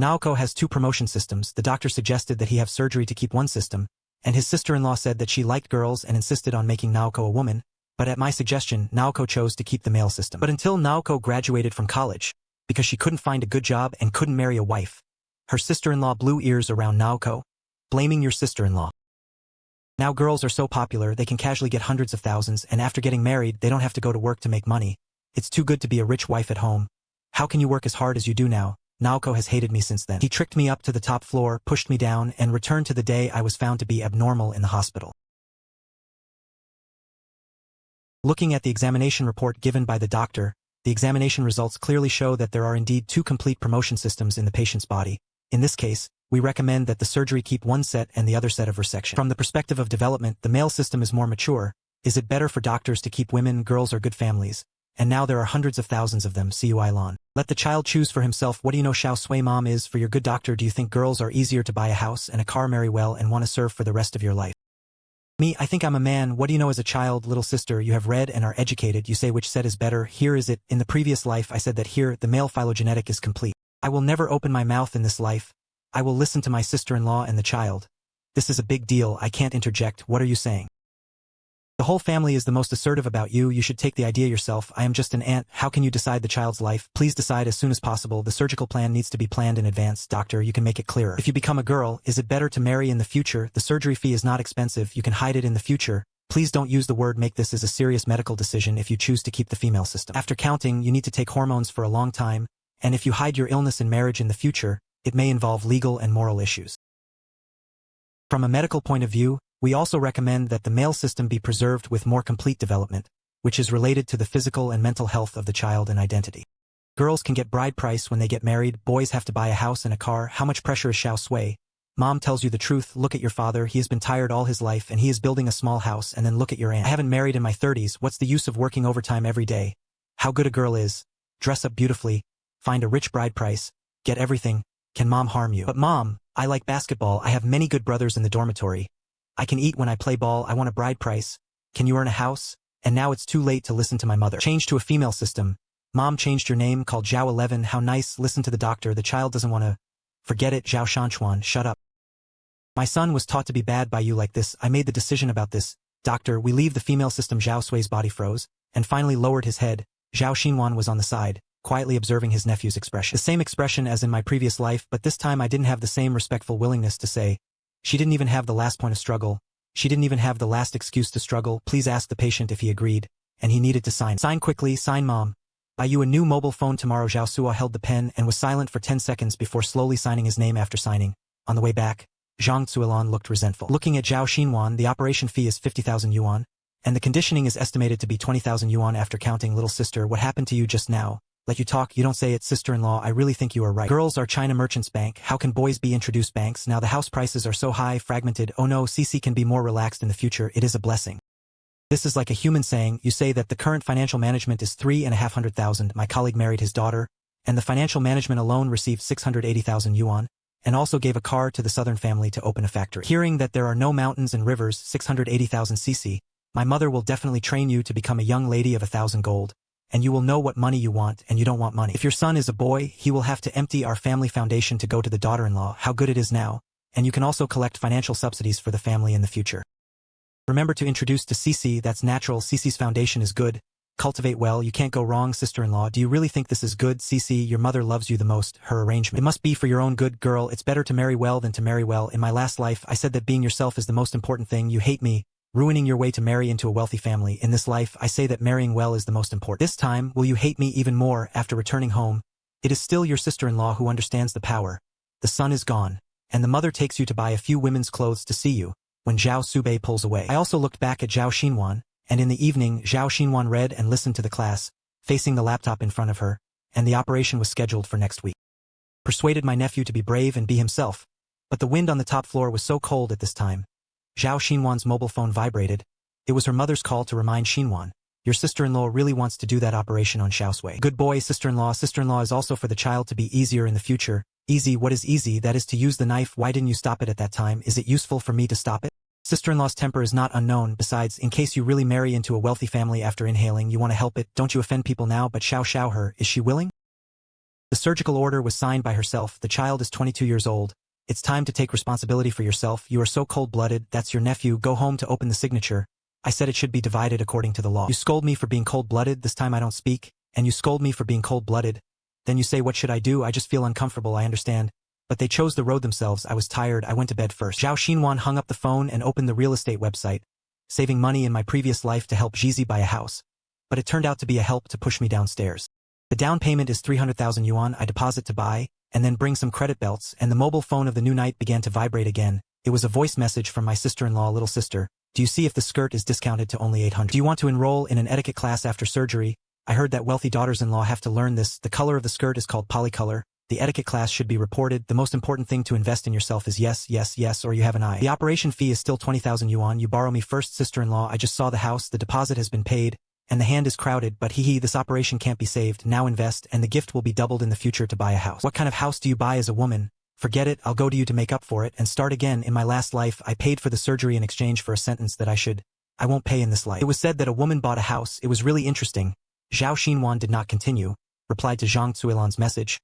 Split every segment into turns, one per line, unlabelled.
Naoko has 2 promotion systems. The doctor suggested that he have surgery to keep one system, and his sister-in-law said that she liked girls and insisted on making Naoko a woman, but at my suggestion, Naoko chose to keep the male system. But until Naoko graduated from college, because she couldn't find a good job and couldn't marry a wife, her sister-in-law blew ears around Naoko, blaming your sister-in-law. Now girls are so popular they can casually get hundreds of thousands, and after getting married they don't have to go to work to make money. It's too good to be a rich wife at home. How can you work as hard as you do now? Naoko has hated me since then. He tricked me up to the top floor, pushed me down, and returned to the day I was found to be abnormal in the hospital. Looking at the examination report given by the doctor, the examination results clearly show that there are indeed 2 complete promotion systems in the patient's body. In this case, we recommend that the surgery keep one set and the other set of resection. From the perspective of development, the male system is more mature. Is it better for doctors to keep women? Girls are good families. And now there are hundreds of thousands of them. See you, Ilon. Let the child choose for himself. What do you know Xiao Sui mom is for your good doctor? Do you think girls are easier to buy a house and a car, marry well, and want to serve for the rest of your life? Me, I think I'm a man. What do you know as a child? Little sister, you have read and are educated. You say which set is better. Here is it. In the previous life I said that here, the male phylogenetic is complete. I will never open my mouth in this life. I will listen to my sister-in-law and the child. This is a big deal. I can't interject. What are you saying? The whole family is the most assertive about you. You should take the idea yourself. I am just an aunt. How can you decide the child's life? Please decide as soon as possible. The surgical plan needs to be planned in advance. Doctor, you can make it clearer. If you become a girl, is it better to marry in the future? The surgery fee is not expensive. You can hide it in the future. Please don't use the word make. This is a serious medical decision if you choose to keep the female system. After counting, you need to take hormones for a long time, and if you hide your illness in marriage in the future, it may involve legal and moral issues. From a medical point of view, we also recommend that the male system be preserved with more complete development, which is related to the physical and mental health of the child and identity. Girls can get bride price when they get married. Boys have to buy a house and a car. How much pressure is Xiao Sui? Mom tells you the truth. Look at your father. He has been tired all his life and he is building a small house. And then look at your aunt. I haven't married in my 30s. What's the use of working overtime every day? How good a girl is. Dress up beautifully. Find a rich bride price. Get everything. Can mom harm you? But mom, I like basketball. I have many good brothers in the dormitory. I can eat when I play ball. I want a bride price. Can you earn a house? And now it's too late to listen to my mother. Change to a female system. Mom changed your name, called Zhao 11. How nice. Listen to the doctor. The child doesn't want to. Forget it. Zhao Shanchuan, shut up. My son was taught to be bad by you like this. I made the decision about this. Doctor, we leave the female system. Zhao Sui's body froze, and finally lowered his head. Zhao Xinhuan was on the side, quietly observing his nephew's expression. The same expression as in my previous life, but this time I didn't have the same respectful willingness to say. She didn't even have the last point of struggle. She didn't even have the last excuse to struggle. Please ask the patient if he agreed, and he needed to sign. Sign quickly. Sign, mom. Buy you a new mobile phone tomorrow. Zhao Sua held the pen and was silent for 10 seconds before slowly signing his name. After signing, on the way back, Zhang Zuilan looked resentful. Looking at Zhao Xinhuan, the operation fee is 50,000 yuan, and the conditioning is estimated to be 20,000 yuan after counting. Little sister, what happened to you just now? Let you talk, you don't say it. Sister-in-law, I really think you are right. Girls are China merchants bank. How can boys be introduced banks? Now the house prices are so high, fragmented. Oh no, CC can be more relaxed in the future. It is a blessing. This is like a human saying. You say that the current financial management is 3,500,000. My colleague married his daughter, and the financial management alone received 680,000 yuan, and also gave a car to the southern family to open a factory. Hearing that there are no mountains and rivers, 680,000 cc, my mother will definitely train you to become a young lady of 1,000 gold, and you will know what money you want and you don't want money. If your son is a boy, he will have to empty our family foundation to go to the daughter-in-law. How good it is now, and you can also collect financial subsidies for the family in the future. Remember to introduce to CC, that's natural. CC's foundation is good. Cultivate well, you can't go wrong. Sister-in-law, do you really think this is good? CC, your mother loves you the most. Her arrangement. It must be for your own good, girl. It's better to marry well than to marry well. In my last life, I said that being yourself is the most important thing. You hate me, ruining your way to marry into a wealthy family. In this life, I say that marrying well is the most important. This time, will you hate me even more after returning home? It is still your sister-in-law who understands the power. The son is gone, and the mother takes you to buy a few women's clothes to see you, when Zhao Subei pulls away. I also looked back at Zhao Xinhuan, and in the evening, Zhao Xinhuan read and listened to the class, facing the laptop in front of her, and the operation was scheduled for next week. Persuaded my nephew to be brave and be himself, but the wind on the top floor was so cold at this time. Zhao Xinhuan's mobile phone vibrated. It was her mother's call to remind Xinhuan, your sister-in-law really wants to do that operation on Xiao Sui. Good boy, sister-in-law. Sister-in-law is also for the child to be easier in the future. Easy, what is easy? That is to use the knife. Why didn't you stop it at that time? Is it useful for me to stop it? Sister-in-law's temper is not unknown. Besides, in case you really marry into a wealthy family after inhaling, you want to help it. Don't you offend people now, but Xiao her. Is she willing? The surgical order was signed by herself. The child is 22 years old. It's time to take responsibility for yourself. You are so cold-blooded. That's your nephew. Go home to open the signature. I said it should be divided according to the law. You scold me for being cold-blooded. This time I don't speak. And you scold me for being cold-blooded. Then you say, what should I do? I just feel uncomfortable. I understand. But they chose the road themselves. I was tired. I went to bed first. Zhao Xinwan hung up the phone and opened the real estate website, saving money in my previous life to help Jizi buy a house. But it turned out to be a help to push me downstairs. The down payment is 300,000 yuan. I deposit to buy, and then bring some credit belts, and the mobile phone of the new knight began to vibrate again. It was a voice message from my sister-in-law, little sister. Do you see if the skirt is discounted to only 800? Do you want to enroll in an etiquette class after surgery? I heard that wealthy daughters-in-law have to learn this. The color of the skirt is called polycolor. The etiquette class should be reported. The most important thing to invest in yourself is yes, yes, yes, or you have an eye. The operation fee is still 20,000 yuan. You borrow me first, sister-in-law. I just saw the house. The deposit has been paid, and the hand is crowded, but this operation can't be saved. Now invest, and the gift will be doubled in the future to buy a house. What kind of house do you buy as a woman? Forget it. I'll go to you to make up for it and start again. In my last life, I paid for the surgery in exchange for a sentence that I won't pay in this life. It was said that a woman bought a house. It was really interesting. Zhao Xinwan did not continue, replied to Zhang Zuilan's message.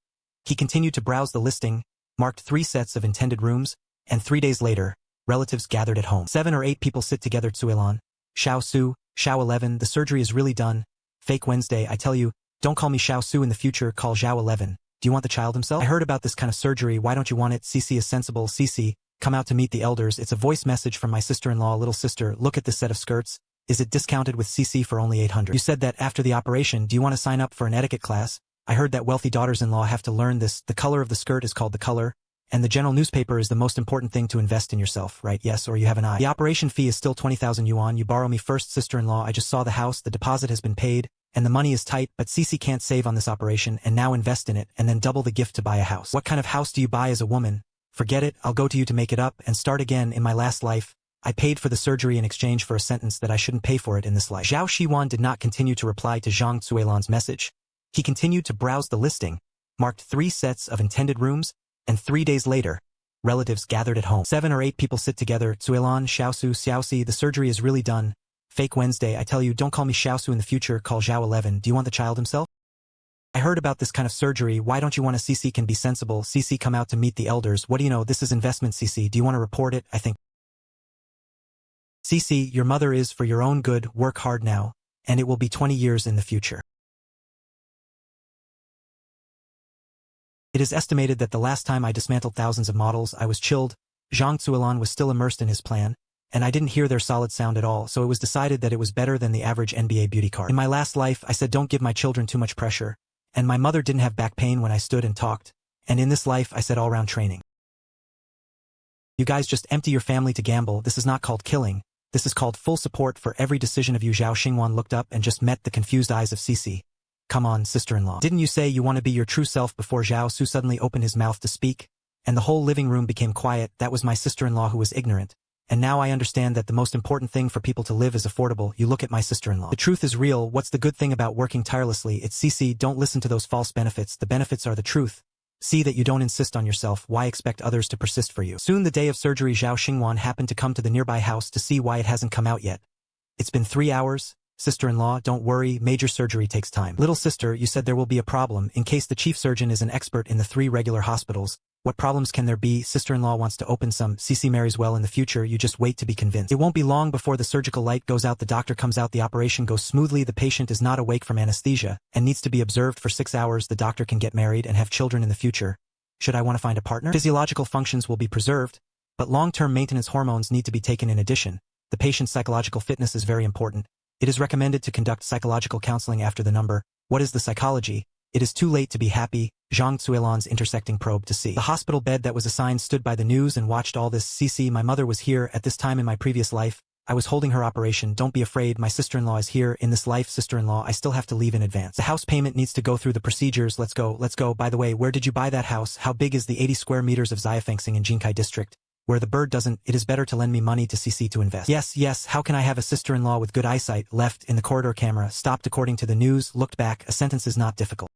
He continued to browse the listing, marked 3 sets of intended rooms, and 3 days later, relatives gathered at home. 7 or 8 people sit together. Zuilan, Xiao Su, Xiao 11, the surgery is really done. Fake Wednesday, I tell you, don't call me Xiao Su in the future, call Zhao 11. Do you want the child himself? I heard about this kind of surgery. Why don't you want it? Cici is sensible. Cici, come out to meet the elders. It's a voice message from my sister-in-law, little sister. Look at this set of skirts. Is it discounted with Cici for only 800? You said that after the operation. Do you want to sign up for an etiquette class? I heard that wealthy daughters-in-law have to learn this. The color of the skirt is called the color, and the general newspaper is the most important thing to invest in yourself, right? Yes, or you have an eye. The operation fee is still 20,000 yuan. You borrow me first, sister-in-law. I just saw the house. The deposit has been paid, and the money is tight, but Cici can't save on this operation, and now invest in it, and then double the gift to buy a house. What kind of house do you buy as a woman? Forget it. I'll go to you to make it up and start again. In my last life, I paid for the surgery in exchange for a sentence that I shouldn't pay for it in this life. Zhao Xiwan did not continue to reply to Zhang Zuilan's message. He continued to browse the listing, marked 3 sets of intended rooms, and 3 days later, relatives gathered at home. 7 or 8 people sit together. Zuilan, Xiaosu, Xiaoxi, the surgery is really done. Fake Wednesday, I tell you, don't call me Xiaosu in the future, call Zhao 11. Do you want the child himself? I heard about this kind of surgery. Why don't you want a Cici can be sensible? Cici, come out to meet the elders. What do you know? This is investment, Cici. Do you want to report it? I think. Cici, your mother is for your own good. Work hard now, and it will be 20 years in the future. It is estimated that the last time I dismantled thousands of models, I was chilled. Zhang Zuilan was still immersed in his plan, and I didn't hear their solid sound at all, so it was decided that it was better than the average NBA beauty card. In my last life, I said don't give my children too much pressure, and my mother didn't have back pain when I stood and talked, and in this life I said all-round training. You guys just empty your family to gamble. This is not called killing. This is called full support for every decision of you. Zhao Xinwan looked up and just met the confused eyes of Cici. Come on, sister-in-law. Didn't you say you want to be your true self? Before Zhao Su suddenly opened his mouth to speak, and the whole living room became quiet. That was my sister-in-law who was ignorant. And now I understand that the most important thing for people to live is affordable. You look at my sister-in-law. The truth is real. What's the good thing about working tirelessly? It's Cici. Don't listen to those false benefits. The benefits are the truth. See that you don't insist on yourself. Why expect others to persist for you? Soon the day of surgery, Zhao Xinwan happened to come to the nearby house to see why it hasn't come out yet. It's been 3 hours. Sister-in-law, don't worry, major surgery takes time. Little sister, you said there will be a problem. In case the chief surgeon is an expert in the 3 regular hospitals, what problems can there be? Sister-in-law wants to open some. Cici marries well in the future. You just wait to be convinced. It won't be long before the surgical light goes out, the doctor comes out, the operation goes smoothly, the patient is not awake from anesthesia, and needs to be observed for 6 hours. The doctor can get married and have children in the future. Should I want to find a partner? Physiological functions will be preserved, but long-term maintenance hormones need to be taken in addition. The patient's psychological fitness is very important. It is recommended to conduct psychological counseling after the number. What is the psychology? It is too late to be happy. Zhang Zuilan's intersecting probe to see. The hospital bed that was assigned stood by the news and watched all this. Cici, my mother was here at this time in my previous life. I was holding her operation. Don't be afraid, my sister-in-law is here in this life. Sister-in-law, I still have to leave in advance. The house payment needs to go through the procedures. Let's go. By the way, where did you buy that house? How big is the 80 square meters of Xiafengxing in Jinkai district? Where the bird doesn't, it is better to lend me money to Cici to invest. Yes, how can I have a sister-in-law with good eyesight? Left in the corridor, camera stopped according to the news, looked back, a sentence is not difficult.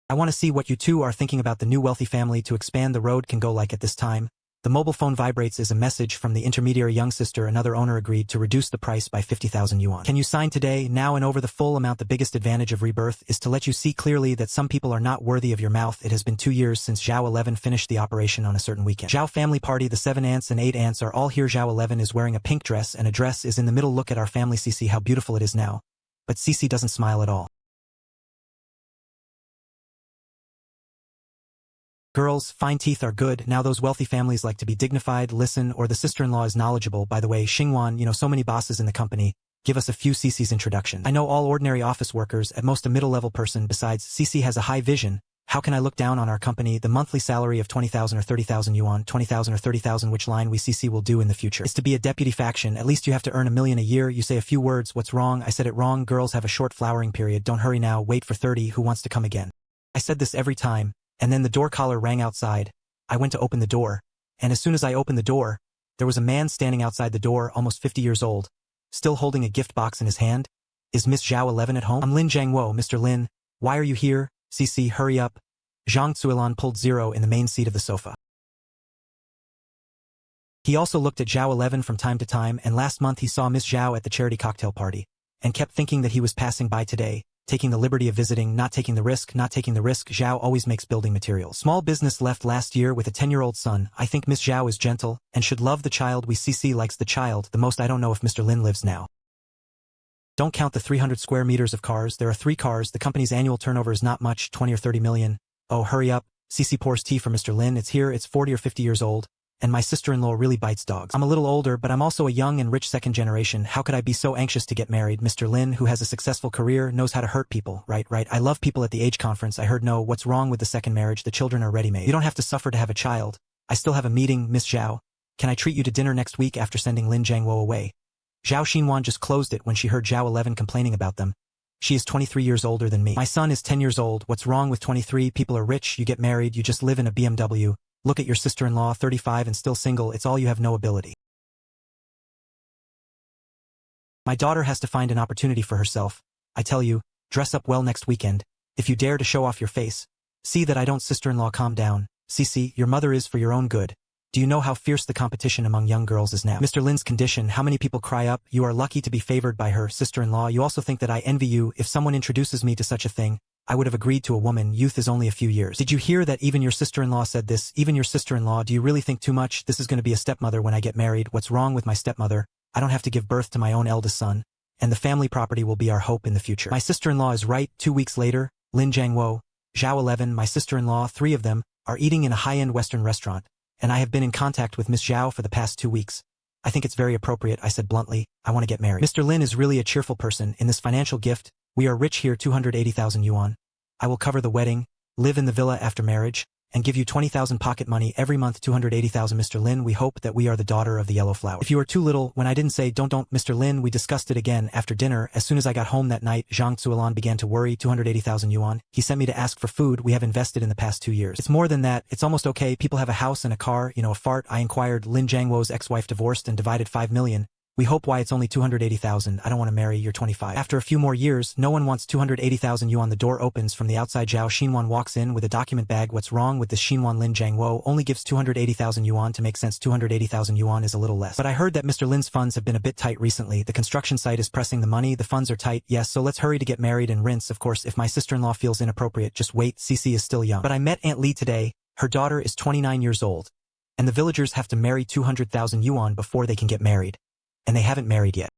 I want to see what you two are thinking about the new wealthy family to expand the road can go like at this time. The mobile phone vibrates as a message from the intermediary young sister. Another owner agreed to reduce the price by 50,000 yuan. Can you sign today, now and over the full amount? The biggest advantage of Rebirth is to let you see clearly that some people are not worthy of your mouth. It has been 2 years since Zhao 11 finished the operation on a certain weekend. Zhao family party, the 7 aunts and 8 aunts are all here. Zhao 11 is wearing a pink dress and a dress is in the middle. Look at our family. See how beautiful it is now. But Cici doesn't smile at all. Girls, fine teeth are good. Now those wealthy families like to be dignified, listen, or the sister-in-law is knowledgeable. By the way, Xingwan, so many bosses in the company. Give us a few Cici's introduction. I know all ordinary office workers, at most a middle-level person. Besides, Cici has a high vision. How can I look down on our company? The monthly salary of 20,000 or 30,000 yuan, 20,000 or 30,000, which line we Cici will do in the future, is to be a deputy faction. At least you have to earn 1 million a year. You say a few words. What's wrong? I said it wrong. Girls have a short flowering period. Don't hurry now. Wait for 30. Who wants to come again? I said this every time. And then the door collar rang outside. I went to open the door, and as soon as I opened the door, there was a man standing outside the door, almost 50 years old, still holding a gift box in his hand. Is Miss Zhao 11 at home? I'm Lin Jiangwo. Mr. Lin, why are you here? Cici, hurry up. Zhang Zuilan pulled 0 in the main seat of the sofa. He also looked at Zhao 11 from time to time, and last month he saw Miss Zhao at the charity cocktail party, and kept thinking that he was passing by today, taking the liberty of visiting, not taking the risk. Zhao always makes building materials. Small business left last year with a 10-year-old son. I think Miss Zhao is gentle, and should love the child. We Cici likes the child the most. I don't know if Mr. Lin lives now. Don't count the 300 square meters of cars. There are 3 cars. The company's annual turnover is not much, 20 or 30 million. Oh, hurry up. Cici pours tea for Mr. Lin. It's here, it's 40 or 50 years old. And my sister-in-law really bites dogs. I'm a little older, but I'm also a young and rich second generation. How could I be so anxious to get married? Mr. Lin, who has a successful career, knows how to hurt people. Right. I love people at the age conference. I heard no. What's wrong with the second marriage? The children are ready-made. You don't have to suffer to have a child. I still have a meeting, Miss Zhao. Can I treat you to dinner next week after sending Lin Jiangwo away? Zhao Xinwan just closed it when she heard Zhao 11 complaining about them. She is 23 years older than me. My son is 10 years old. What's wrong with 23? People are rich, you get married, you just live in a BMW. Look at your sister-in-law, 35 and still single. It's all you have, no ability. My daughter has to find an opportunity for herself. I tell you, dress up well next weekend. If you dare to show off your face. See that I don't. Sister-in-law, calm down. Cici, your mother is for your own good. Do you know how fierce the competition among young girls is now? Mr. Lin's condition, how many people cry up, you are lucky to be favored by her. Sister-in-law, you also think that I envy you. If someone introduces me to such a thing, I would have agreed to a woman. Youth is only a few years. Did you hear that even your sister-in-law said this? Even your sister-in-law, do you really think too much? This is going to be a stepmother when I get married. What's wrong with my stepmother? I don't have to give birth to my own eldest son, and the family property will be our hope in the future. My sister-in-law is right. 2 weeks later, Lin Jiangwo, Zhao 11, my sister-in-law, 3 of them, are eating in a high-end Western restaurant, and I have been in contact with Miss Zhao for the past 2 weeks. I think it's very appropriate. I said bluntly, I want to get married. Mr. Lin is really a cheerful person. In this financial gift, we are rich here. 280,000 yuan. I will cover the wedding, live in the villa after marriage, and give you 20,000 pocket money every month. 280,000. Mr. Lin, we hope that we are the daughter of the yellow flower. If you are too little, when I didn't say don't, Mr. Lin, we discussed it again after dinner. As soon as I got home that night, Zhang Zuilan began to worry. 280,000 yuan. He sent me to ask for food we have invested in the past 2 years. It's more than that. It's almost okay. People have a house and a car, a fart. I inquired. Lin Jiangwo's ex-wife divorced and divided 5 million. We hope. Why it's only 280,000. I don't want to marry. You're 25. After a few more years, no one wants 280,000 yuan. The door opens from the outside. Zhao Xinwan walks in with a document bag. What's wrong with this? Xinwan, Lin Jiangwo only gives 280,000 yuan to make sense. 280,000 yuan is a little less. But I heard that Mr. Lin's funds have been a bit tight recently. The construction site is pressing the money. The funds are tight. Yes, so let's hurry to get married and rinse. Of course, if my sister-in-law feels inappropriate, just wait. Cici is still young. But I met Aunt Li today. Her daughter is 29 years old. And the villagers have to marry 200,000 yuan before they can get married. And they haven't married yet.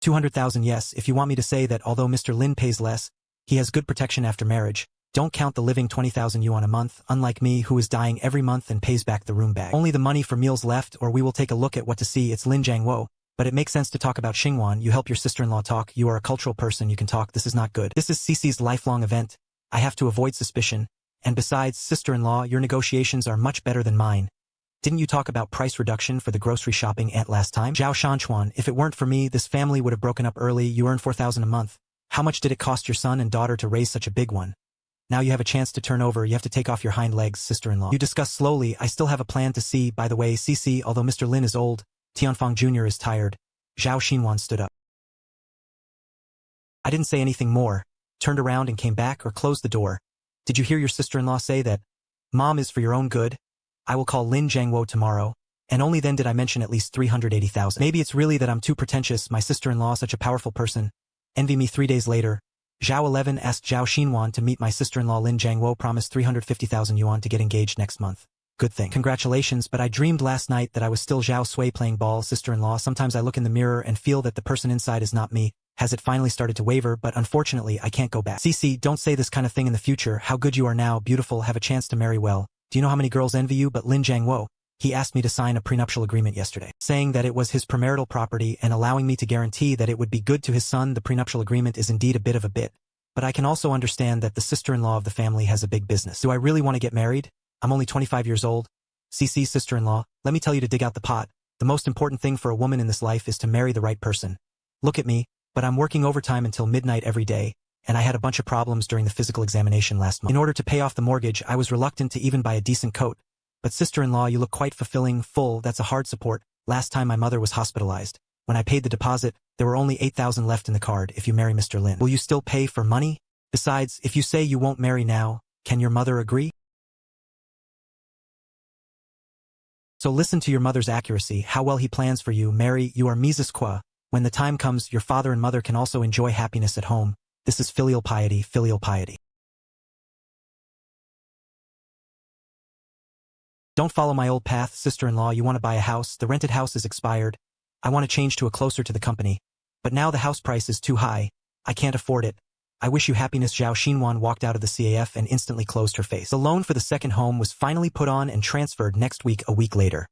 200,000, yes, if you want me to say that although Mr. Lin pays less, he has good protection after marriage. Don't count the living 20,000 yuan a month, unlike me who is dying every month and pays back the room bag. Only the money for meals left, or we will take a look at what to see. It's Lin Jiangwo, but it makes sense to talk about Xingwan. You help your sister-in-law talk. You are a cultural person. You can talk. This is not good. This is Cici's lifelong event. I have to avoid suspicion. And besides, sister-in-law, your negotiations are much better than mine. Didn't you talk about price reduction for the grocery shopping aunt last time? Zhao Shanchuan, if it weren't for me, this family would have broken up early. You earn 4,000 a month. How much did it cost your son and daughter to raise such a big one? Now you have a chance to turn over. You have to take off your hind legs, sister-in-law. You discuss slowly. I still have a plan to see. By the way, Cici, although Mr. Lin is old, Tianfang Jr. is tired. Zhao Xinwan stood up. I didn't say anything more, turned around and came back or closed the door. Did you hear your sister-in-law say that? Mom is for your own good? I will call Lin Jiangwo tomorrow, and only then did I mention at least 380,000. Maybe it's really that I'm too pretentious, my sister-in-law such a powerful person. Envy me. 3 days later, Zhao 11 asked Zhao Xinwan to meet my sister-in-law Lin Jiangwo, promised 350,000 yuan to get engaged next month. Good thing. Congratulations, but I dreamed last night that I was still Zhao Sui playing ball. Sister-in-law, sometimes I look in the mirror and feel that the person inside is not me. Has it finally started to waver? But unfortunately, I can't go back. Cece, don't say this kind of thing in the future. How good you are now, beautiful, have a chance to marry well. Do you know how many girls envy you? But Lin Jiangwo, he asked me to sign a prenuptial agreement yesterday, saying that it was his premarital property and allowing me to guarantee that it would be good to his son. The prenuptial agreement is indeed a bit of a bit, but I can also understand that the sister-in-law of the family has a big business. Do I really want to get married? I'm only 25 years old. Cece, sister-in-law, let me tell you to dig out the pot. The most important thing for a woman in this life is to marry the right person. Look at me, but I'm working overtime until midnight every day, and I had a bunch of problems during the physical examination last month. In order to pay off the mortgage, I was reluctant to even buy a decent coat. But sister-in-law, you look quite fulfilling, full, that's a hard support. Last time my mother was hospitalized. When I paid the deposit, there were only 8,000 left in the card. If you marry Mr. Lin, will you still pay for money? Besides, if you say you won't marry now, can your mother agree? So listen to your mother's accuracy, how well he plans for you. Mary, you are Mises Qua. When the time comes, your father and mother can also enjoy happiness at home. This is filial piety, filial piety. Don't follow my old path, sister-in-law. You want to buy a house, the rented house is expired. I want to change to a closer to the company. But now the house price is too high. I can't afford it. I wish you happiness. Zhao Xinwan walked out of the CAF and instantly closed her face. The loan for the second home was finally put on and transferred next week. A week later,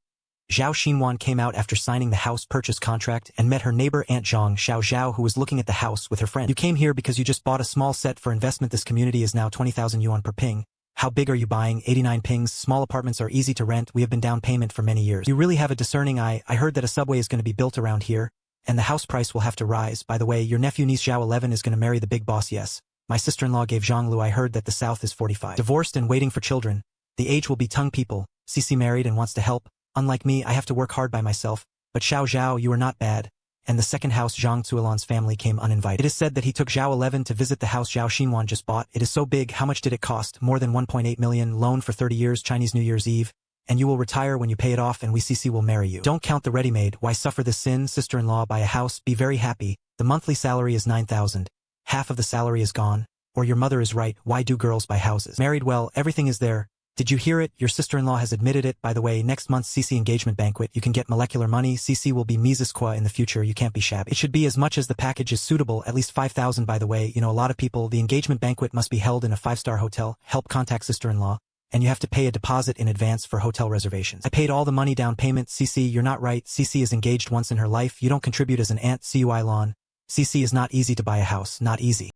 Zhao Xinwan came out after signing the house purchase contract and met her neighbor Aunt Zhang Xiao, who was looking at the house with her friend. You came here because you just bought a small set for investment. This community is now 20,000 yuan per ping. How big are you buying? 89 pings. Small apartments are easy to rent. We have been down payment for many years. You really have a discerning eye. I heard that a subway is going to be built around here, and the house price will have to rise. By the way, your nephew niece Zhao 11 is going to marry the big boss. Yes. My sister-in-law gave Zhanglu. I heard that the South is 45. Divorced and waiting for children. The age will be tongue people. Cici married and wants to help. Unlike me, I have to work hard by myself. But Xiao Zhao, you are not bad. And the second house, Zhang Zuilan's family came uninvited. It is said that he took Zhao 11 to visit the house Zhao Xinwan just bought. It is so big. How much did it cost? More than 1.8 million. Loan for 30 years, Chinese New Year's Eve. And you will retire when you pay it off, and we Cici will marry you. Don't count the ready-made. Why suffer this sin? Sister-in-law, buy a house. Be very happy. The monthly salary is 9,000. Half of the salary is gone. Or your mother is right. Why do girls buy houses? Married well, everything is there. Did you hear it? Your sister-in-law has admitted it. By the way, next month's CC engagement banquet, you can get molecular money. CC will be Mises Qua in the future. You can't be shabby. It should be as much as the package is suitable, at least 5,000. By the way, you know, a lot of people, the engagement banquet must be held in a 5-star hotel. Help contact sister-in-law. And you have to pay a deposit in advance for hotel reservations. I paid all the money down payment. CC, you're not right. CC is engaged once in her life. You don't contribute as an aunt. CUI lawn. CC is not easy to buy a house. Not easy.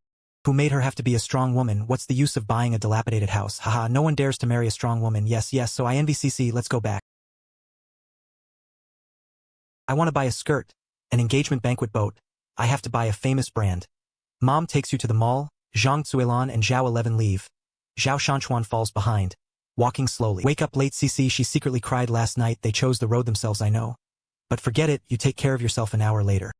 Who made her have to be a strong woman? What's the use of buying a dilapidated house? Haha, no one dares to marry a strong woman. Yes, so I envy CC. Let's go back. I want to buy a skirt, an engagement banquet boat. I have to buy a famous brand. Mom takes you to the mall. Zhang Zuilan and Zhao 11 leave. Zhao Shanchuan falls behind, walking slowly. Wake up late, CC. She secretly cried last night. They chose the road themselves, I know. But forget it, you take care of yourself. An hour later.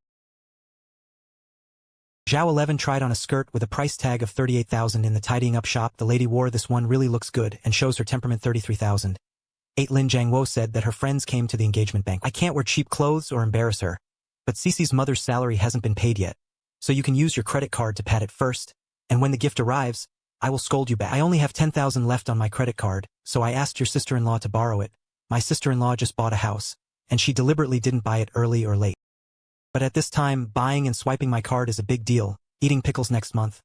Zhao 11 tried on a skirt with a price tag of 38,000 in the tidying up shop. The lady wore this one really looks good and shows her temperament. 33,000. 8 Lin Jiangwo said that her friends came to the engagement bank. I can't wear cheap clothes or embarrass her. But Cece's mother's salary hasn't been paid yet. So you can use your credit card to pad it first. And when the gift arrives, I will scold you back. I only have 10,000 left on my credit card, so I asked your sister-in-law to borrow it. My sister-in-law just bought a house, and she deliberately didn't buy it early or late. But at this time, buying and swiping my card is a big deal. Eating pickles next month.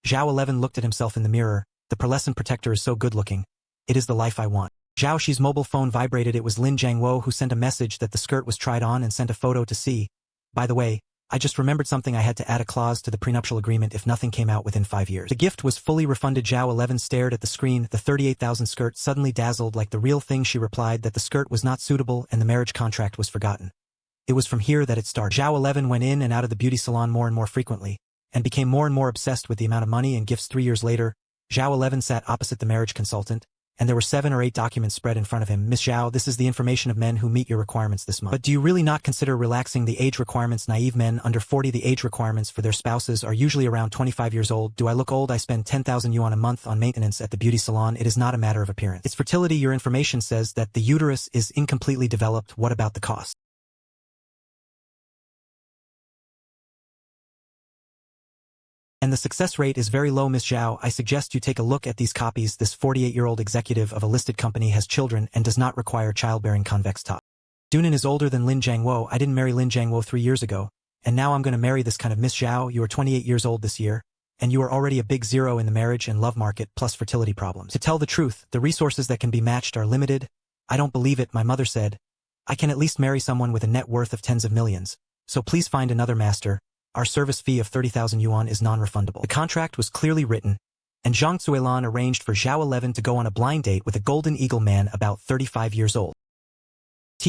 Zhao 11 looked at himself in the mirror. The pearlescent protector is so good looking. It is the life I want. Zhao Shi's mobile phone vibrated. It was Lin Jiangwo who sent a message that the skirt was tried on and sent a photo to see. By the way, I just remembered something. I had to add a clause to the prenuptial agreement if nothing came out within 5 years. The gift was fully refunded. Zhao 11 stared at the screen. The 38,000 skirt suddenly dazzled like the real thing. She replied that the skirt was not suitable and the marriage contract was forgotten. It was from here that it started. Zhao 11 went in and out of the beauty salon more and more frequently, and became more and more obsessed with the amount of money and gifts. 3 years later, Zhao 11 sat opposite the marriage consultant. and there were 7 or 8 documents spread in front of him. Miss Zhao, this is the information of men who meet your requirements this month. But do you really not consider relaxing the age requirements? Naive men under 40. The age requirements for their spouses are usually around 25 years old. Do I look old? I spend 10,000 yuan a month on maintenance at the beauty salon. It is not a matter of appearance. It's fertility. Your information says that the uterus is incompletely developed. What about the cost? And the success rate is very low. Miss Zhao, I suggest you take a look at these copies. This 48-year-old executive of a listed company has children and does not require childbearing. Convex top. Dunan is older than Lin Jiangwo. I didn't marry Lin Jiangwo 3 years ago, and now I'm going to marry this kind of Miss Zhao. You are 28 years old this year, and you are already a big zero in the marriage and love market, plus fertility problems. To tell the truth, the resources that can be matched are limited. I don't believe it. My mother said, I can at least marry someone with a net worth of tens of millions, so please find another master. Our service fee of 30,000 yuan is non-refundable. The contract was clearly written, and Zhang Zuelan arranged for Zhao 11 to go on a blind date with a golden eagle man about 35 years old.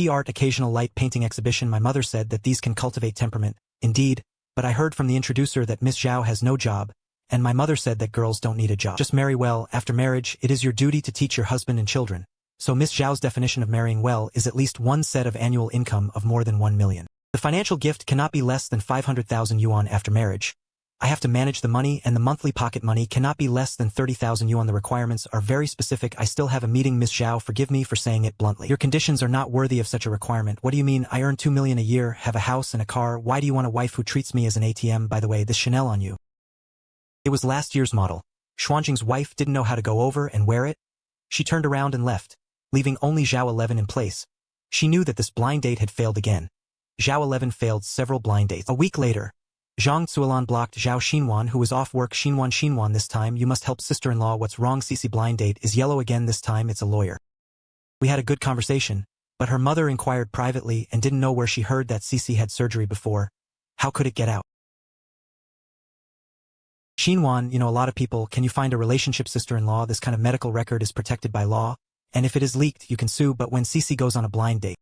Art occasional light painting exhibition. My mother said that these can cultivate temperament, indeed, but I heard from the introducer that Miss Zhao has no job, and my mother said that girls don't need a job. Just marry well. After marriage, it is your duty to teach your husband and children. So Miss Zhao's definition of marrying well is at least one set of annual income of more than 1 million. The financial gift cannot be less than 500,000 yuan after marriage. I have to manage the money, and the monthly pocket money cannot be less than 30,000 yuan. The requirements are very specific. I still have a meeting. Miss Zhao, forgive me for saying it bluntly. Your conditions are not worthy of such a requirement. What do you mean? I earn 2 million a year, have a house and a car. Why do you want a wife who treats me as an ATM? By the way, this Chanel on you. It was last year's model. Xuanjing's wife didn't know how to go over and wear it. She turned around and left, leaving only Zhao 11 in place. She knew that this blind date had failed again. Zhao 11 failed several blind dates. A week later, Zhang Zuelan blocked Zhao Xinwan, who was off work. Xinwan, this time you must help sister-in-law. What's wrong? Cici, blind date is yellow again. This time it's a lawyer. We had a good conversation, but her mother inquired privately and didn't know where she heard that Cici had surgery before. How could it get out? Xinwan, you know a lot of people. Can you find a relationship? Sister-in-law, this kind of medical record is protected by law, and if it is leaked, you can sue. But when Cici goes on a blind date,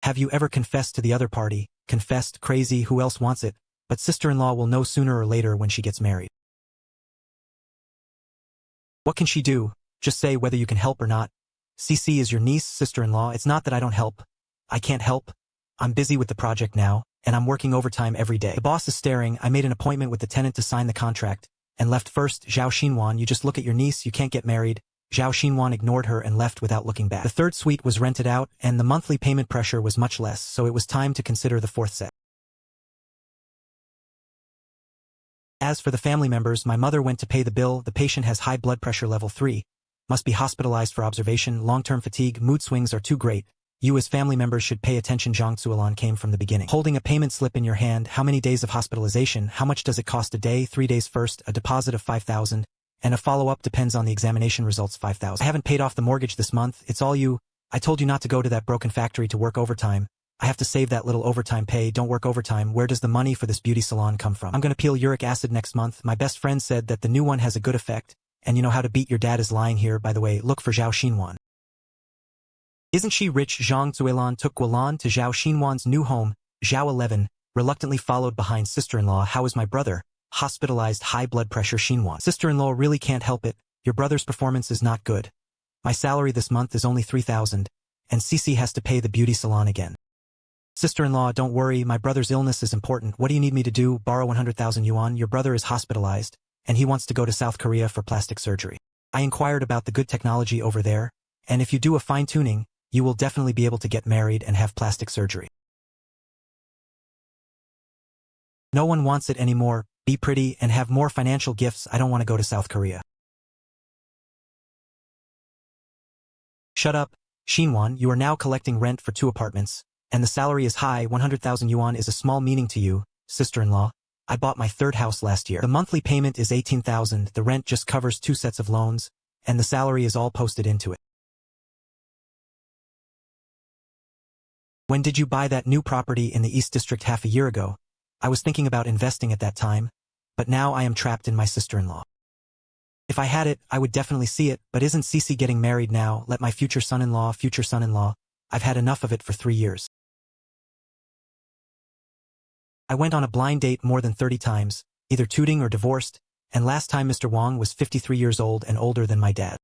have you ever confessed to the other party? Confessed? Crazy, who else wants it? But sister-in-law will know sooner or later when she gets married. What can she do? Just say whether you can help or not. Cici is your niece, sister-in-law. It's not that I don't help. I can't help. I'm busy with the project now, and I'm working overtime every day. The boss is staring. I made an appointment with the tenant to sign the contract, and left first. Zhao Xinwan, you just look at your niece, you can't get married. Zhao Xinwan ignored her and left without looking back. The third suite was rented out, and the monthly payment pressure was much less, so it was time to consider the fourth set. As for the family members, my mother went to pay the bill. The patient has high blood pressure level 3. Must be hospitalized for observation. Long-term fatigue, mood swings are too great. You as family members should pay attention. Zhang Zuelan came from the beginning. Holding a payment slip in your hand. How many days of hospitalization? How much does it cost a day? 3 days first, a deposit of 5,000. And a follow-up depends on the examination results. 5,000. I haven't paid off the mortgage this month. It's all you. I told you not to go to that broken factory to work overtime. I have to save that little overtime pay. Don't work overtime. Where does the money for this beauty salon come from? I'm going to peel uric acid next month. My best friend said that the new one has a good effect. And you know how to beat your dad is lying here. By the way, look for Zhao Xinwan. Isn't she rich? Zhang Zuelan took Guolan to Zhao Xinwan's new home. Zhao 11, reluctantly followed behind sister-in-law. How is my brother? Hospitalized, high blood pressure. Xinwan. Sister-in-law, really can't help it. Your brother's performance is not good. My salary this month is only 3,000, and Cici has to pay the beauty salon again. Sister-in-law, don't worry, my brother's illness is important. What do you need me to do? Borrow 100,000 yuan. Your brother is hospitalized, and he wants to go to South Korea for plastic surgery. I inquired about the good technology over there, and if you do a fine-tuning, you will definitely be able to get married and have plastic surgery. No one wants it anymore. Be pretty and have more financial gifts. I don't want to go to South Korea. Shut up, Xinwan. You are now collecting rent for 2 apartments, and the salary is high. 100,000 yuan is a small meaning to you, sister-in-law. I bought my 3rd house last year. The monthly payment is 18,000. The rent just covers 2 sets of loans, and the salary is all posted into it. When did you buy that new property in the East District? Half a year ago. I was thinking about investing at that time, but now I am trapped in my sister-in-law. If I had it, I would definitely see it, but isn't Cici getting married now? Let my future son-in-law. I've had enough of it for 3 years. I went on a blind date more than 30 times, either tooting or divorced, and last time Mr. Wang was 53 years old and older than my dad.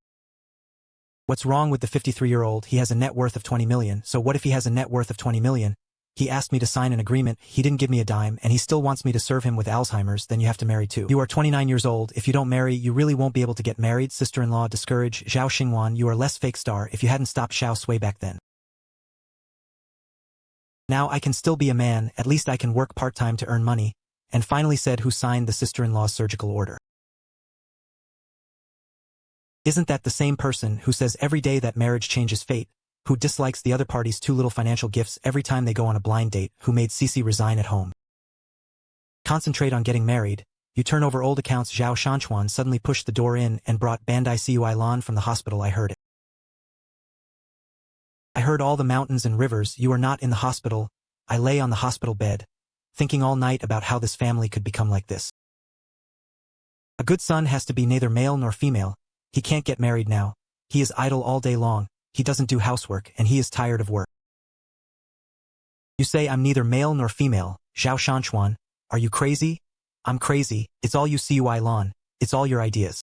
What's wrong with the 53-year-old? He has a net worth of 20 million, so what if he has a net worth of 20 million? He asked me to sign an agreement, he didn't give me a dime, and he still wants me to serve him with Alzheimer's, then you have to marry too. You are 29 years old, if you don't marry, you really won't be able to get married. Sister-in-law discourage Zhao Xingwan, you are less fake star if you hadn't stopped Xiao Sui back then. Now I can still be a man, at least I can work part-time to earn money, and finally said who signed the sister-in-law's surgical order. Isn't that the same person who says every day that marriage changes fate, who dislikes the other party's too little financial gifts every time they go on a blind date, who made Cece resign at home? Concentrate on getting married. You turn over old accounts. Zhao Shanchuan suddenly pushed the door in and brought Bandai Cui Lan from the hospital. I heard it. I heard all the mountains and rivers. You are not in the hospital. I lay on the hospital bed, thinking all night about how this family could become like this. A good son has to be neither male nor female. He can't get married now. He is idle all day long. He doesn't do housework, and he is tired of work. You say I'm neither male nor female, Zhao Shanchuan. Are you crazy? I'm crazy. It's all you Cui Lan. It's all your ideas.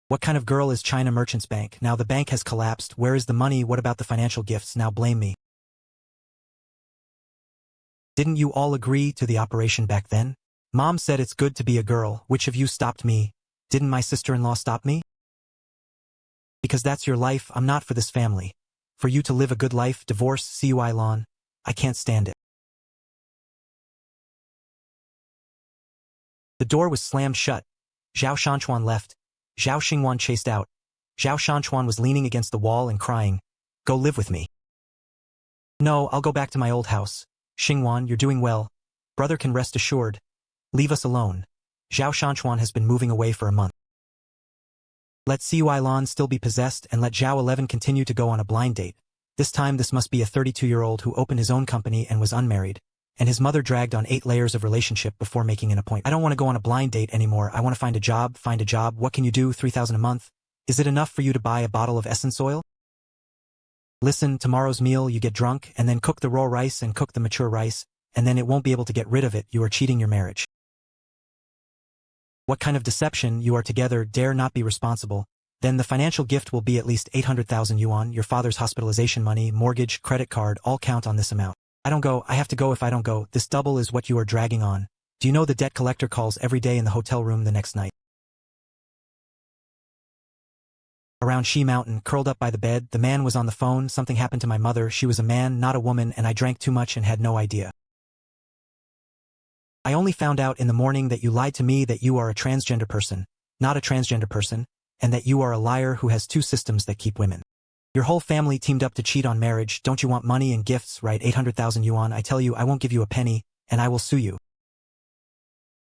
What kind of girl is China Merchants Bank? Now the bank has collapsed. Where is the money? What about the financial gifts? Now blame me. Didn't you all agree to the operation back then? Mom said it's good to be a girl. Which of you stopped me? Didn't my sister-in-law stop me? Because that's your life. I'm not for this family. For you to live a good life, divorce, Cui Lan. I can't stand it. The door was slammed shut. Zhao Shanchuan left. Zhao Xingwan chased out. Zhao Shanchuan was leaning against the wall and crying, "Go live with me." "No, I'll go back to my old house." "Xingwan, you're doing well. Brother can rest assured. Leave us alone." Zhao Shanchuan has been moving away for a month. Let Cui Lan still be possessed and let Zhao 11 continue to go on a blind date. This time this must be a 32-year-old who opened his own company and was unmarried, and his mother dragged on 8 layers of relationship before making an appointment. I don't want to go on a blind date anymore. I want to find a job. Find a job. What can you do? 3,000 a month? Is it enough for you to buy a bottle of essence oil? Listen, tomorrow's meal you get drunk and then cook the raw rice and cook the mature rice, and then it won't be able to get rid of it. You are cheating your marriage. What kind of deception? You are together, dare not be responsible. Then the financial gift will be at least 800,000 yuan, your father's hospitalization money, mortgage, credit card, all count on this amount. I don't go, I have to go. If I don't go, this double is what you are dragging on. Do you know the debt collector calls every day in the hotel room the next night? Around Shi Mountain, curled up by the bed, the man was on the phone. Something happened to my mother. She was a man, not a woman, and I drank too much and had no idea. I only found out in the morning that you lied to me that you are a transgender person, not a transgender person, and that you are a liar who has 2 systems that keep women. Your whole family teamed up to cheat on marriage. Don't you want money and gifts, right? 800,000 yuan. I tell you, I won't give you a penny, and I will sue you.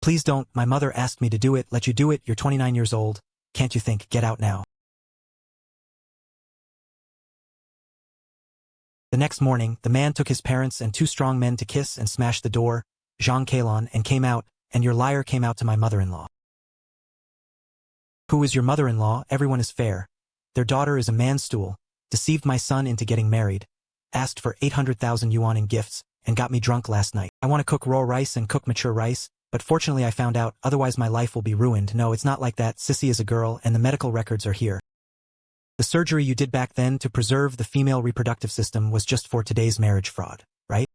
Please don't. My mother asked me to do it. Let you do it. You're 29 years old. Can't you think? Get out now. The next morning, the man took his parents and 2 strong men to kiss and smash the door, Zhang Keilon, and came out, and your liar came out to my mother-in-law. Who is your mother-in-law? Everyone is fair. Their daughter is a man-stool, deceived my son into getting married, asked for 800,000 yuan in gifts, and got me drunk last night. I want to cook raw rice and cook mature rice, but fortunately I found out, otherwise my life will be ruined. No, it's not like that. Sissy is a girl, and the medical records are here. The surgery you did back then to preserve the female reproductive system was just for today's marriage fraud, right?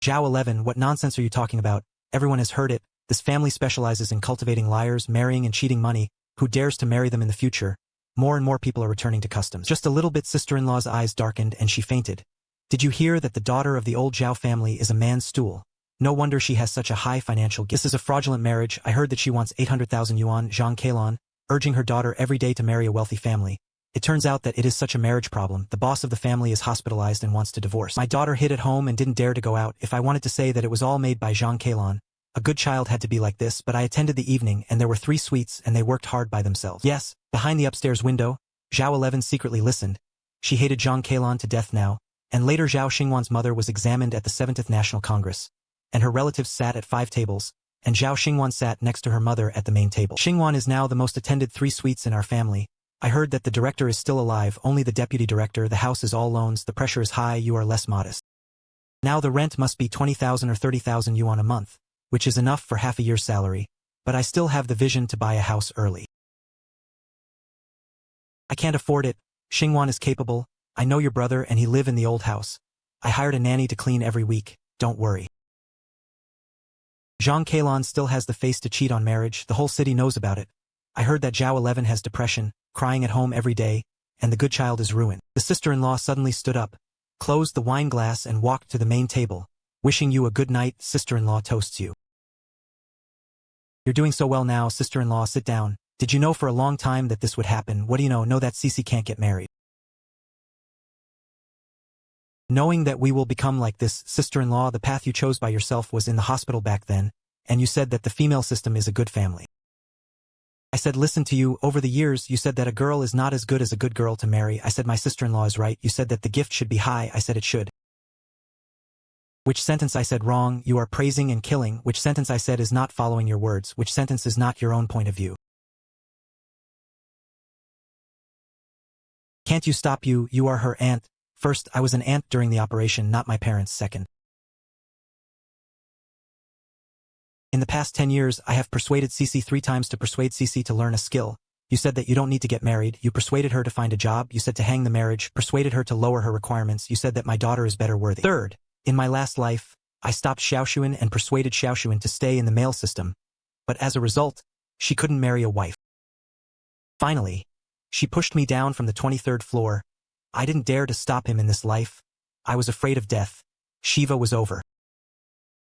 Zhao 11, what nonsense are you talking about? Everyone has heard it. This family specializes in cultivating liars, marrying and cheating money. Who dares to marry them in the future? More and more people are returning to customs. Just a little bit. Sister-in-law's eyes darkened and she fainted. Did you hear that the daughter of the old Zhao family is a man's stool? No wonder she has such a high financial gift. This is a fraudulent marriage. I heard that she wants 800,000 yuan, Zhang Keilon, urging her daughter every day to marry a wealthy family. It turns out that it is such a marriage problem. The boss of the family is hospitalized and wants to divorce. My daughter hid at home and didn't dare to go out. If I wanted to say that it was all made by Zhang Keilon, a good child had to be like this, but I attended the evening and there were 3 suites and they worked hard by themselves. Yes, behind the upstairs window, Zhao 11 secretly listened. She hated Zhang Keilon to death now, and later Zhao Xingwan's mother was examined at the 70th National Congress, and her relatives sat at 5 tables, and Zhao Xingwan sat next to her mother at the main table. Xingwan is now the most attended 3 suites in our family. I heard that the director is still alive, only the deputy director. The house is all loans, the pressure is high, you are less modest. Now the rent must be 20,000 or 30,000 yuan a month, which is enough for half a year's salary. but I still have the vision to buy a house early. I can't afford it. Xingwan is capable. I know your brother and he live in the old house. I hired a nanny to clean every week, don't worry. Zhang Kailan still has the face to cheat on marriage, the whole city knows about it. I heard that Zhao 11 has depression, crying at home every day, and the good child is ruined. The sister-in-law suddenly stood up, closed the wine glass and walked to the main table. Wishing you a good night, sister-in-law toasts you. You're doing so well now, sister-in-law, sit down. Did you know for a long time that this would happen? What do you know? Know that Cici can't get married. Knowing that we will become like this, sister-in-law, the path you chose by yourself was in the hospital back then, and you said that the female system is a good family. I said listen to you, over the years you said that a girl is not as good as a good girl to marry. I said my sister-in-law is right, you said that the gift should be high, I said it should. Which sentence I said wrong, you are praising and killing, which sentence I said is not following your words, which sentence is not your own point of view. Can't you stop you are her aunt. First, I was an aunt during the operation, not my parents. Second, in the past 10 years, I have persuaded Cici 3 times to persuade Cici to learn a skill. You said that you don't need to get married, you persuaded her to find a job, you said to hang the marriage, persuaded her to lower her requirements, you said that my daughter is better worthy. Third, in my last life, I stopped Xiaoxuan and persuaded Xiaoxuan to stay in the male system, but as a result, she couldn't marry a wife. Finally, she pushed me down from the 23rd floor. I didn't dare to stop him in this life. I was afraid of death. Shiva was over.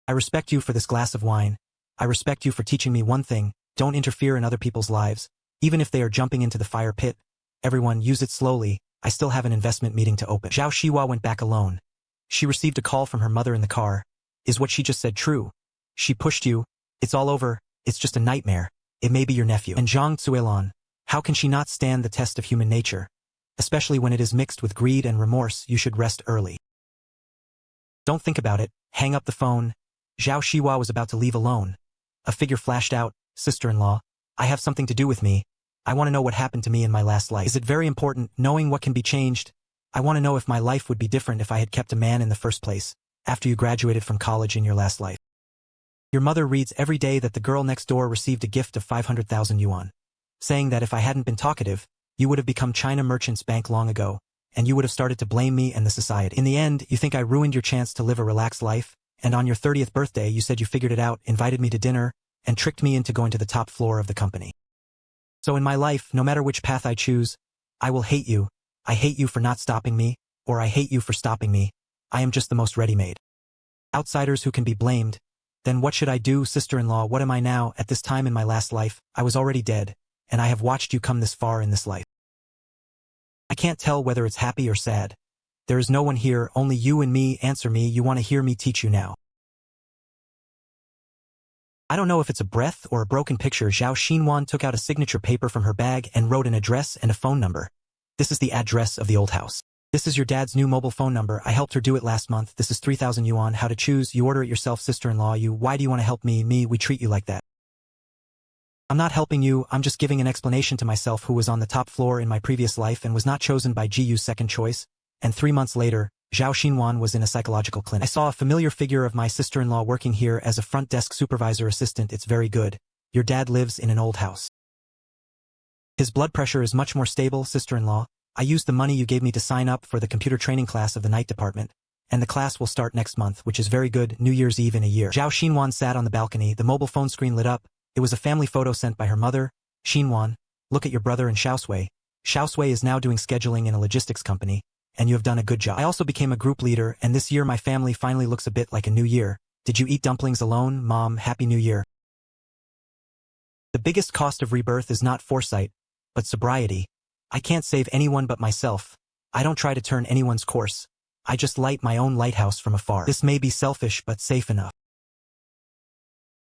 I respect you for this glass of wine. I respect you for teaching me one thing, don't interfere in other people's lives, even if they are jumping into the fire pit. Everyone, use it slowly, I still have an investment meeting to open. Zhao Shiwa went back alone. She received a call from her mother in the car. Is what she just said true? She pushed you. It's all over. It's just a nightmare. It may be your nephew. And Zhang Zuelan, how can she not stand the test of human nature? Especially when it is mixed with greed and remorse, you should rest early. Don't think about it. Hang up the phone. Zhao Shiwa was about to leave alone. A figure flashed out. Sister-in-law, I have something to do with me. I want to know what happened to me in my last life. Is it very important, knowing what can be changed? I want to know if my life would be different if I had kept a man in the first place, after you graduated from college in your last life. Your mother reads every day that the girl next door received a gift of 500,000 yuan, saying that if I hadn't been talkative, you would have become China Merchants Bank long ago, and you would have started to blame me and the society. In the end, you think I ruined your chance to live a relaxed life, and on your 30th birthday you said you figured it out, invited me to dinner, and tricked me into going to the top floor of the company. So in my life, no matter which path I choose, I will hate you. I hate you for not stopping me, or I hate you for stopping me. I am just the most ready-made outsiders who can be blamed. Then what should I do, sister-in-law? What am I now? At this time in my last life, I was already dead, and I have watched you come this far in this life. I can't tell whether it's happy or sad. There is no one here, only you and me. Answer me, you want to hear me teach you now. I don't know if it's a breath or a broken picture. Zhao Xinwan took out a signature paper from her bag and wrote an address and a phone number. This is the address of the old house. This is your dad's new mobile phone number. I helped her do it last month. This is 3,000 yuan. How to choose? You order it yourself, sister-in-law. You, why do you want to help me? We treat you like that. I'm not helping you, I'm just giving an explanation to myself who was on the top floor in my previous life and was not chosen by GU's second choice. And 3 months later, Zhao Xinwan was in a psychological clinic. I saw a familiar figure of my sister-in-law working here as a front desk supervisor assistant. It's very good. Your dad lives in an old house. His blood pressure is much more stable, sister-in-law. I used the money you gave me to sign up for the computer training class of the night department, and the class will start next month, which is very good, New Year's Eve in a year. Zhao Xinwan sat on the balcony, the mobile phone screen lit up. It was a family photo sent by her mother. Xinwan, look at your brother and Xiaosui. Xiaosui is now doing scheduling in a logistics company, and you have done a good job. I also became a group leader, and this year my family finally looks a bit like a new year. Did you eat dumplings alone, Mom? Happy New Year. The biggest cost of rebirth is not foresight, but sobriety. I can't save anyone but myself. I don't try to turn anyone's course. I just light my own lighthouse from afar. This may be selfish but safe enough.